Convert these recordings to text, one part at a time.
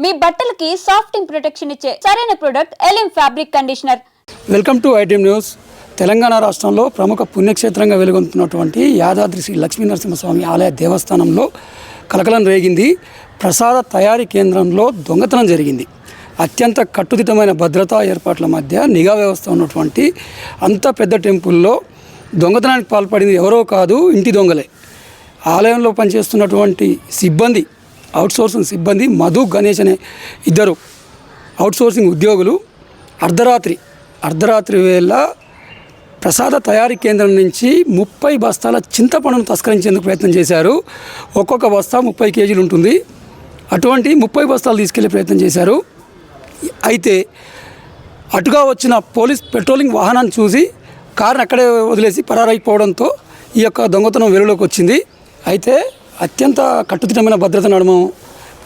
మీ బట్టలకి సాఫ్టింగ్ ప్రొటెక్షన్ ఇచ్చే సరైన ప్రొడక్ట్ ఎలిమ్ fabric conditioner. Welcome to ITM news. Telangana రాష్ట్రంలో ప్రముఖ పుణ్యక్షేత్రంగా వెలుగొందుతున్నటువంటి యాదాద్రి శ్రీ లక్ష్మీ నరసింహస్వామి ఆలయ దేవస్థానంలో కలకలం రేగింది. ప్రసాద తయారీ కేంద్రంలో దొంగతనం జరిగింది. అత్యంత కట్టుదిట్టమైన భద్రతా ఏర్పాట్ల మధ్య నిఘా వ్యవస్థ ఉన్నటువంటి అంత పెద్ద టెంపుల్లో దొంగతనానికి పాల్పడింది ఎవరో కాదు, ఇంటి దొంగలే. ఆలయంలో పనిచేస్తున్నటువంటి సిబ్బంది, అవుట్సోర్సింగ్ సిబ్బంది మధు, గణేష్ అనే ఇద్దరు అవుట్సోర్సింగ్ ఉద్యోగులు అర్ధరాత్రి వేళ ప్రసాద తయారీ కేంద్రం నుంచి 30 బస్తాల చింతపండును తస్కరించేందుకు ప్రయత్నం చేశారు. ఒక్కొక్క బస్తా 30 కేజీలు ఉంటుంది. అటువంటి 30 బస్తాలు తీసుకెళ్లే ప్రయత్నం చేశారు. అయితే అటుగా వచ్చిన పోలీస్ పెట్రోలింగ్ వాహనాన్ని చూసి కారును అక్కడే వదిలేసి పరారైపోవడంతో ఈ యొక్క దొంగతనం వెలుగులోకి వచ్చింది. అయితే అత్యంత కట్టుదిట్టమైన భద్రత నడుమ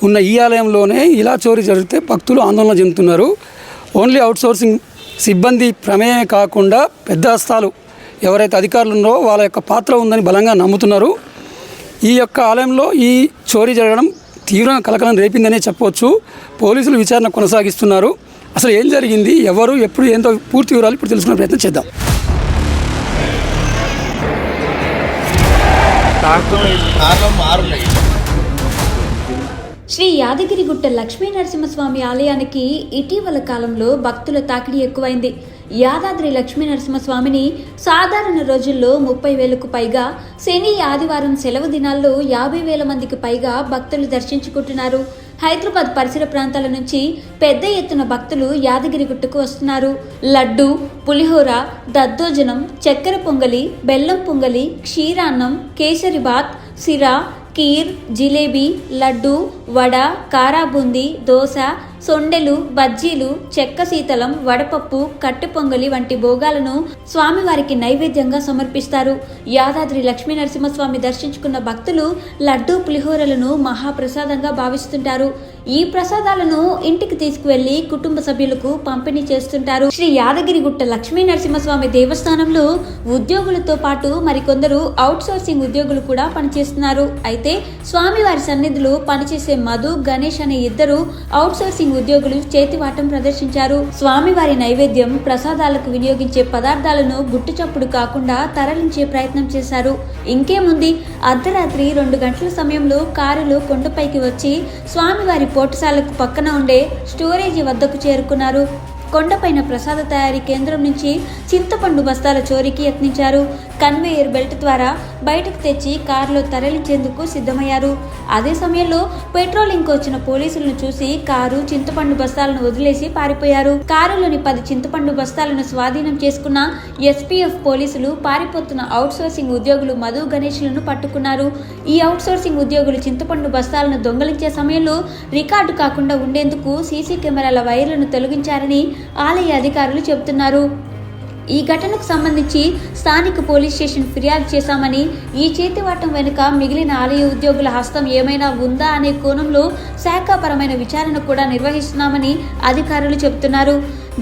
ఉన్న ఈ ఆలయంలోనే ఇలా చోరీ జరిగితే భక్తులు ఆందోళన చెందుతున్నారు. ఓన్లీ అవుట్సోర్సింగ్ సిబ్బంది ప్రమేయమే కాకుండా పెద్ద హస్తాలు ఎవరైతే అధికారులు ఉన్నారో వాళ్ళ యొక్క పాత్ర ఉందని బలంగా నమ్ముతున్నారు. ఈ యొక్క ఆలయంలో ఈ చోరీ జరగడం తీవ్రంగా కలకలం రేపిందనే చెప్పవచ్చు. పోలీసులు విచారణ కొనసాగిస్తున్నారు. అసలు ఏం జరిగింది, ఎవరు, ఎప్పుడు, ఏంటో పూర్తి వివరాలు ఇప్పుడు తెలుసుకునే ప్రయత్నం చేద్దాం. శ్రీ యాదగిరిగుట్ట లక్ష్మీ నరసింహస్వామి ఆలయానికి ఇటీవల కాలంలో భక్తుల తాకిడి ఎక్కువైంది. యాదాద్రి లక్ష్మీ నరసింహస్వామిని సాధారణ రోజుల్లో 30,000కు పైగా, శని ఆదివారం సెలవు దినాల్లో 50,000 మందికి పైగా భక్తులు దర్శించుకుంటున్నారు. హైదరాబాద్ పరిసర ప్రాంతాల నుంచి పెద్ద ఎత్తున భక్తులు యాదగిరిగుట్టకు వస్తున్నారు. లడ్డు, పులిహోర, దద్దోజనం, చక్కెర పొంగలి, బెల్లం పొంగలి, క్షీరాన్నం, కేసరిబాత్, సిరా, కీర్, జిలేబీ, లడ్డు, వడ, కారాబూందీ, దోశ, సొండెలు, బజ్జీలు, చెక్క శీతలం, వడపప్పు, కట్టె పొంగలి వంటి భోగాలను స్వామివారికి నైవేద్యంగా సమర్పిస్తారు. యాదాద్రి లక్ష్మీ నరసింహస్వామి దర్శించుకున్న భక్తులు లడ్డు, పులిహోరలను మహాప్రసాదంగా భావిస్తుంటారు. ఈ ప్రసాదాలను ఇంటికి తీసుకువెళ్లి కుటుంబ సభ్యులకు పంపిణీ చేస్తుంటారు. శ్రీ యాదగిరిగుట్ట లక్ష్మీ నరసింహస్వామి దేవస్థానంలో ఉద్యోగులతో పాటు మరికొందరు అవుట్సోర్సింగ్ ఉద్యోగులు కూడా పనిచేస్తున్నారు. అయితే స్వామివారి సన్నిధిలో పనిచేసే మధు, గణేష్ అనే ఇద్దరు అవుట్సోర్సింగ్ ఉద్యోగులు చేతివాటం ప్రదర్శించారు. స్వామివారి నైవేద్యం, ప్రసాదాలకు వినియోగించే పదార్థాలను గుట్టుచప్పుడు కాకుండా తరలించే ప్రయత్నం చేశారు. ఇంకేముంది, అర్ధరాత్రి 2 గంటల సమయంలో కారులో కొండపైకి వచ్చి స్వామివారి పోటశాలకు పక్కన ఉండే స్టోరేజీ వద్దకు చేరుకున్నారు. కొండపైన ప్రసాద తయారీ కేంద్రం నుంచి చింతపండు బస్తాల చోరీకి యత్నించారు. కన్వేయర్ బెల్ట్ ద్వారా బయటకు తెచ్చి కారులో తరలించేందుకు సిద్ధమయ్యారు. అదే సమయంలో పెట్రోలింగ్ వచ్చిన పోలీసులను చూసి కారు, చింతపండు బస్తాలను వదిలేసి పారిపోయారు. కారులోని 10 చింతపండు బస్తాలను స్వాధీనం చేసుకున్న ఎస్పీఎఫ్ పోలీసులు పారిపోతున్న అవుట్సోర్సింగ్ ఉద్యోగులు మధు, గణేష్లను పట్టుకున్నారు. ఈ అవుట్సోర్సింగ్ ఉద్యోగులు చింతపండు బస్తాలను దొంగలించే సమయంలో రికార్డు కాకుండా ఉండేందుకు సీసీ కెమెరాల వైర్లను తొలగించారని ఆలయ అధికారులు చెబుతున్నారు. ఈ ఘటనకు సంబంధించి స్థానిక పోలీస్ స్టేషన్ ఫిర్యాదు చేశామని, ఈ చేతివాటం వెనుక మిగిలిన ఆలయ ఉద్యోగుల హస్తం ఏమైనా ఉందా అనే కోణంలో శాఖాపరమైన విచారణ కూడా నిర్వహిస్తున్నామని అధికారులు చెబుతున్నారు.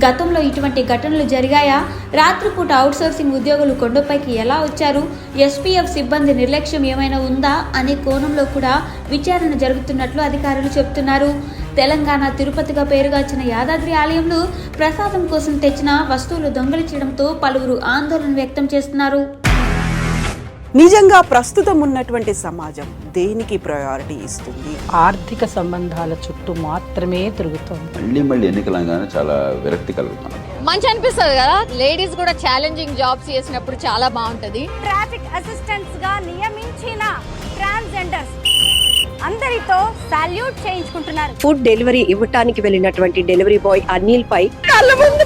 గతంలో ఇటువంటి ఘటనలు జరిగాయా? రాత్రిపూట అవుట్సోర్సింగ్ ఉద్యోగులు కొండపైకి ఎలా వచ్చారు? ఎస్పీఎఫ్ సిబ్బంది నిర్లక్ష్యం ఏమైనా ఉందా అనే కోణంలో కూడా విచారణ జరుగుతున్నట్లు అధికారులు చెబుతున్నారు. తెలంగాణ తిరుపతిగా పేరుగాంచిన యాదాద్రి ఆలయంలో ప్రసాదం కోసం తెచ్చిన వస్తువులు దొంగలించడంతో పలువురు ఆందోళన వ్యక్తం చేస్తున్నారు. నిజంగా ప్రస్తుతం ఉన్నటువంటి సమాజం దేనికి ప్రయారిటీ ఇస్తుంది? ఆర్థిక సంబంధాల చుట్టూ మాత్రమే తిరుగుతుంది. మళ్ళీ ఎన్నికలంగానే చాలా విరక్తి కలుగుతాం. మంచి అనిపిస్తుంది కదా, లేడీస్ కూడా ఛాలెంజింగ్ జాబ్స్ చేసినప్పుడు చాలా బాగుంటది. ట్రాఫిక్ అసిస్టెంట్స్ గా నియమించిన ట్రాన్స్జెండర్స్ అందరితో సాల్యూట్ చేయించుకుంటున్నారు. ఫుడ్ డెలివరీ ఇవ్వటానికి వెళ్ళినటువంటి డెలివరీ బాయ్ అనిల్ పై కళ్ళ ముందు